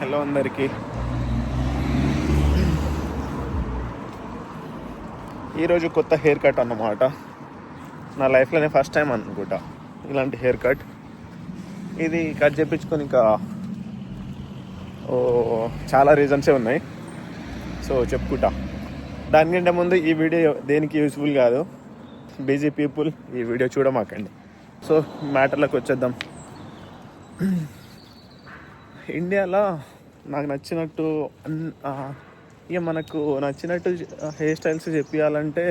Hello అందరికీ. ఈరోజు కొత్త హెయిర్ కట్ అన్నమాట. నా లైఫ్లోనే ఫస్ట్ టైం అనుకుంటా ఇలాంటి హెయిర్ కట్. ఇది కట్ చేయించుకొని ఇంకా చాలా రీజన్సే ఉన్నాయి, సో చెప్పుకుంటా. దానికంటే ముందు ఈ వీడియో దేనికి యూస్ఫుల్ కాదు, బిజీ పీపుల్ ఈ వీడియో చూడమాకండి. సో మ్యాటర్లోకి వచ్చేద్దాం. ఇండియాలో నాకు నచ్చినట్టు ఇక మనకు నచ్చినట్టు హెయిర్ స్టైల్స్ చెప్పాలంటే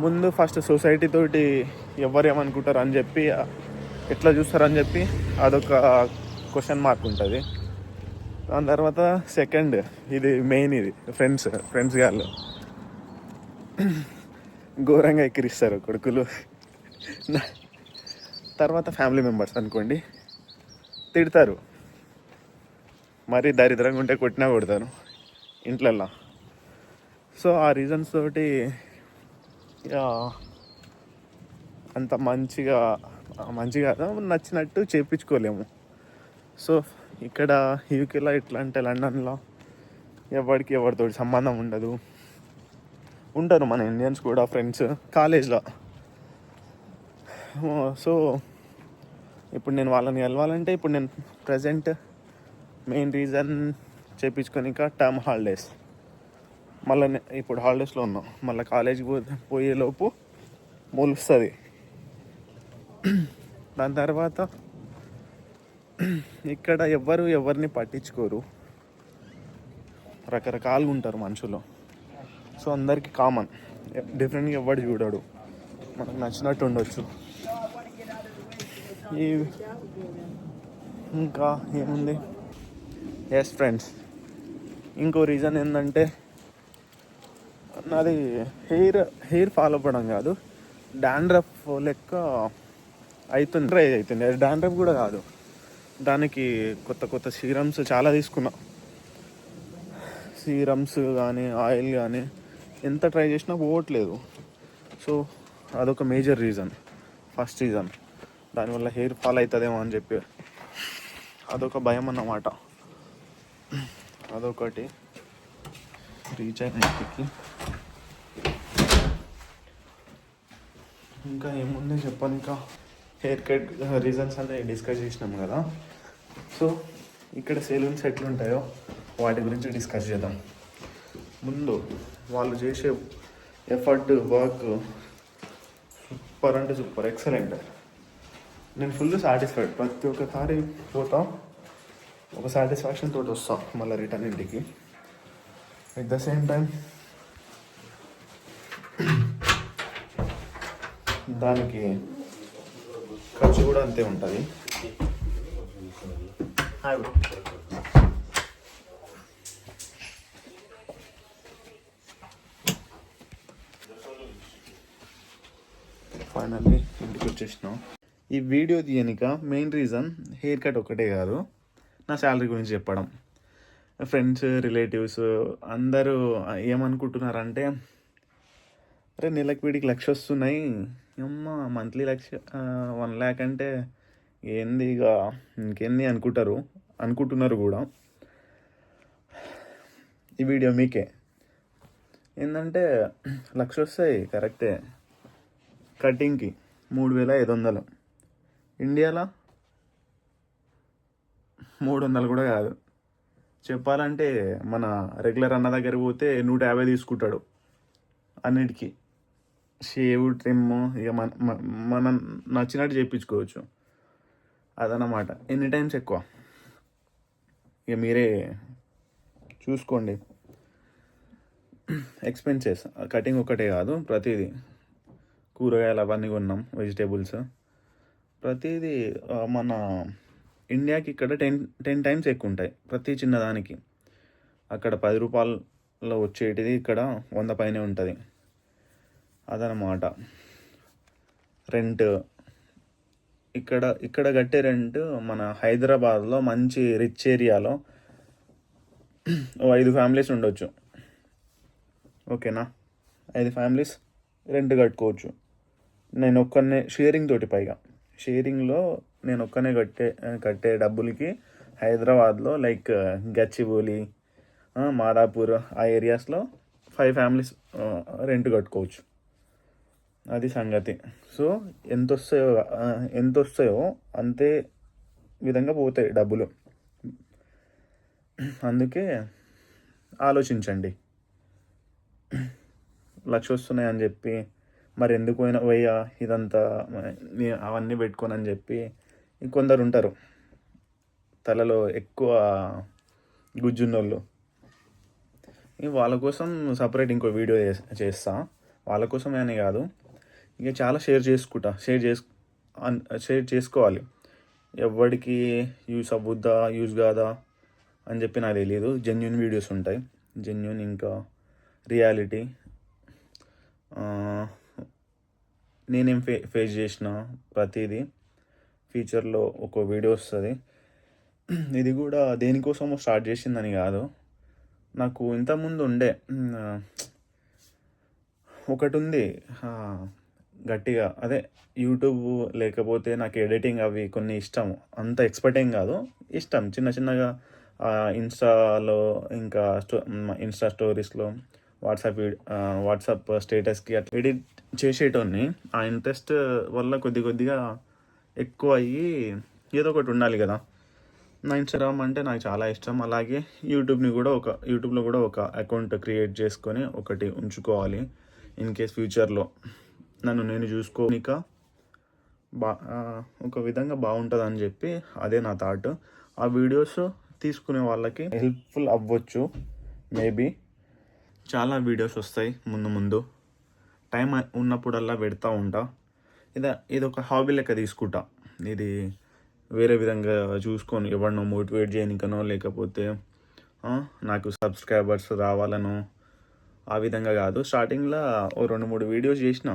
ముందు ఫస్ట్ సొసైటీ తోటి ఎవరు ఏమనుకుంటారు అని చెప్పి, ఎట్లా చూస్తారని చెప్పి అదొక క్వశ్చన్ మార్క్ ఉంటుంది. దాని తర్వాత సెకండ్, ఇది మెయిన్, ఇది ఫ్రెండ్స్ గాళ్ళు ఘోరంగా ఎక్కిరిస్తారు కొడుకులు. తర్వాత ఫ్యామిలీ మెంబర్స్ అనుకోండి, తిడతారు. మరీ దరిద్రంగా ఉంటే కొట్టినా కొడతారు ఇంట్లల్లో. సో ఆ రీజన్స్ తోటి అంత మంచిగా నచ్చినట్టు చేయించుకోలేము. సో ఇక్కడ యూకేలో ఎట్లా అంటే, లండన్లో ఎవరితో సంబంధం ఉండదు. ఉంటారు మన ఇండియన్స్ కూడా ఫ్రెండ్స్ కాలేజ్లో. సో ఇప్పుడు నేను వాళ్ళని కలవాలంటే, ఇప్పుడు నేను ప్రజెంట్ మెయిన్ రీజన్ చేయించుకొని ఇంకా టర్మ్ హాలిడేస్. మళ్ళీ ఇప్పుడు హాలిడేస్లో ఉన్నాం, మళ్ళీ కాలేజీకి పోయేలోపు మొలుస్తుంది. దాని తర్వాత ఇక్కడ ఎవరిని పట్టించుకోరు, రకరకాలుగా ఉంటారు మనుషులు. సో అందరికీ కామన్, డిఫరెంట్గా ఎవడు చూడడు, మనకు నచ్చినట్టు ఉండొచ్చు. ఇంకా ఏముంది, ఎస్ ఫ్రెండ్స్, ఇంకో రీజన్ ఏంటంటే, నాది హెయిర్ ఫాలో అవ్వడం కాదు, డాండ్రఫ్ లెక్క అవుతుంది. డాండ్రఫ్ కూడా కాదు, దానికి కొత్త సీరమ్స్ చాలా తీసుకున్నా. సీరమ్స్ కానీ ఆయిల్ కానీ ఎంత ట్రై చేసినా పోవట్లేదు. సో అదొక మేజర్ రీజన్, ఫస్ట్ రీజన్. దానివల్ల హెయిర్ ఫాల్ అవుతుందేమో అని చెప్పి అదొక భయం అన్నమాట. అదొకటి. రీచ్ అయిన ఇంటికి ఇంకా ఏముంది చెప్పాను. ఇంకా హెయిర్ కట్ రీజన్స్ అనేవి డిస్కస్ చేసినాం కదా. సో ఇక్కడ సెలూన్స్ ఎట్లుంటాయో వాటి గురించి డిస్కస్ చేద్దాం. ముందు వాళ్ళు చేసే ఎఫర్ట్, వర్క్ సూపర్ అంటే సూపర్, ఎక్సలెంట్. నేను ఫుల్ సాటిస్ఫైడ్. ప్రతి ఒక్కసారి పోతాం, ఒక సాటిస్ఫాక్షన్ తోటి వస్తాం మళ్ళీ రిటర్న్ ఇంటికి. అట్ ద సేమ్ టైం దానికి ఖర్చు కూడా అంతే ఉంటుంది. ఫైనల్లీ ఇంటికి వచ్చేసినాం. ఈ వీడియో తీయనిక మెయిన్ రీజన్ హెయిర్ కట్ ఒకటే కాదు, నా శాలరీ గురించి చెప్పడం. ఫ్రెండ్స్, రిలేటివ్స్ అందరూ ఏమనుకుంటున్నారంటే, అరే నెలకు వీడికి 1,00,000 వస్తున్నాయి, అమ్మ మంత్లీ 1 lakh అంటే ఏంది ఇక, ఇంకేంది అనుకుంటున్నారు కూడా. ఈ వీడియో మీకే. ఏంటంటే 1,00,000 వస్తాయి కరెక్టే, కటింగ్కి 3,500. ఇండియాలో 300 కూడా కాదు. చెప్పాలంటే మన రెగ్యులర్ అన్న దగ్గర పోతే 150 తీసుకుంటాడు అన్నిటికీ. షేవ్, ట్రిమ్ ఇక మనం నచ్చినట్టు చేయించుకోవచ్చు. అదన్నమాట. ఎన్ని టైమ్స్ ఎక్కువ ఇక మీరే చూసుకోండి. ఎక్స్పెన్సెస్ కటింగ్ ఒకటే కాదు, ప్రతిదీ, కూరగాయలు అవన్నీ కొన్నాం, వెజిటేబుల్స్, ప్రతిదీ. మన ఇండియాకి ఇక్కడ 10 times ఎక్కువ ఉంటాయి ప్రతి చిన్నదానికి. అక్కడ 10 రూపాయల్లో వచ్చేటిది ఇక్కడ 100 పైనే ఉంటుంది. అదనమాట. రెంట్ ఇక్కడ కట్టే రెంట్ మన హైదరాబాద్లో మంచి రిచ్ ఏరియాలో 5 ఫ్యామిలీస్ ఉండొచ్చు. ఓకేనా, 5 ఫ్యామిలీస్ రెంట్ కట్టుకోవచ్చు. నేను ఒక్కనే షేరింగ్ తోటి, పైగా షేరింగ్లో నేను ఒక్కనే కట్టే డబ్బులకి హైదరాబాద్లో లైక్ గచ్చిబౌలి, మాదాపూర్ ఆ ఏరియాస్లో 5 ఫ్యామిలీస్ రెంట్ కట్టుకోవచ్చు. అది సంగతి. సో ఎంత వస్తాయో అంతే విధంగా పోతాయి డబ్బులు. అందుకే ఆలోచించండి. 1,00,000 వస్తున్నాయని చెప్పి మరి ఎందుకు పోయా ఇదంతా అవన్నీ పెట్టుకోనని చెప్పి కొందరు ఉంటారు తలలో ఎక్కువ గుజ్జున్నోళ్ళు. వాళ్ళ కోసం సపరేట్ ఇంకో వీడియో చేస్తా. వాళ్ళ కోసమే అని కాదు, ఇక చాలా షేర్ చేసుకోవాలి. ఎవరికి యూస్ అవ్వద్దా యూస్ కాదా అని చెప్పి నాకు తెలియదు. జెన్యున్ వీడియోస్ ఉంటాయి, జెన్యున్ ఇంకా రియాలిటీ. నేనేం ఫేస్ చేసిన ప్రతిదీ ఫ్యూచర్లో ఒక వీడియో వస్తుంది. ఇది కూడా దేనికోసమో స్టార్ట్ చేసిందని కాదు, నాకు ఇంతకుముందు ఉండే ఒకటి ఉంది గట్టిగా, అదే యూట్యూబ్ లేకపోతే నాకు ఎడిటింగ్ అవి కొన్ని ఇష్టం. అంత ఎక్స్పర్ట్ ఏం కాదు, ఇష్టం చిన్న చిన్నగా ఇన్స్టాలో ఇంకా ఇన్స్టా స్టోరీస్లో వాట్సాప్ స్టేటస్కి అట్లా ఎడిట్ చేసేటోన్ని. ఆ ఇంట్రెస్ట్ వల్ల కొద్దిగా ఎక్కువ అయ్యి ఏదో ఒకటి ఉండాలి కదా. నా ఇన్స్టాగ్రామ్ అంటే నాకు చాలా ఇష్టం. అలాగే యూట్యూబ్లో కూడా ఒక అకౌంట్ క్రియేట్ చేసుకొని ఒకటి ఉంచుకోవాలి. ఇన్ కేస్ ఫ్యూచర్లో నన్ను నేను చూసుకోనిక ఒక విధంగా బాగుంటుంది అని చెప్పి అదే నా థాట్. ఆ వీడియోస్ తీసుకునే వాళ్ళకి హెల్ప్ఫుల్ అవ్వచ్చు. మేబీ చాలా వీడియోస్ వస్తాయి ముందు టైం ఉన్నప్పుడల్లా పెడతా ఉంటా. ఇది ఒక హాబీ లెక్క తీసుకుంటా. ఇది వేరే విధంగా చూసుకొని ఎవరినో మోటివేట్ చేయనికనో లేకపోతే నాకు సబ్స్క్రైబర్స్ రావాలనో ఆ విధంగా కాదు. స్టార్టింగ్లో 2-3 వీడియోస్ చేసిన,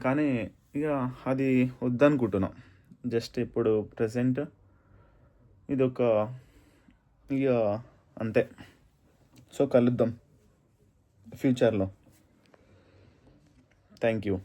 కానీ ఇక అది వద్దనుకుంటున్నా. జస్ట్ ఇప్పుడు ప్రజెంట్ ఇదొక ఇక అంతే. సో కలుద్దాం ఫ్యూచర్లో. Thank you.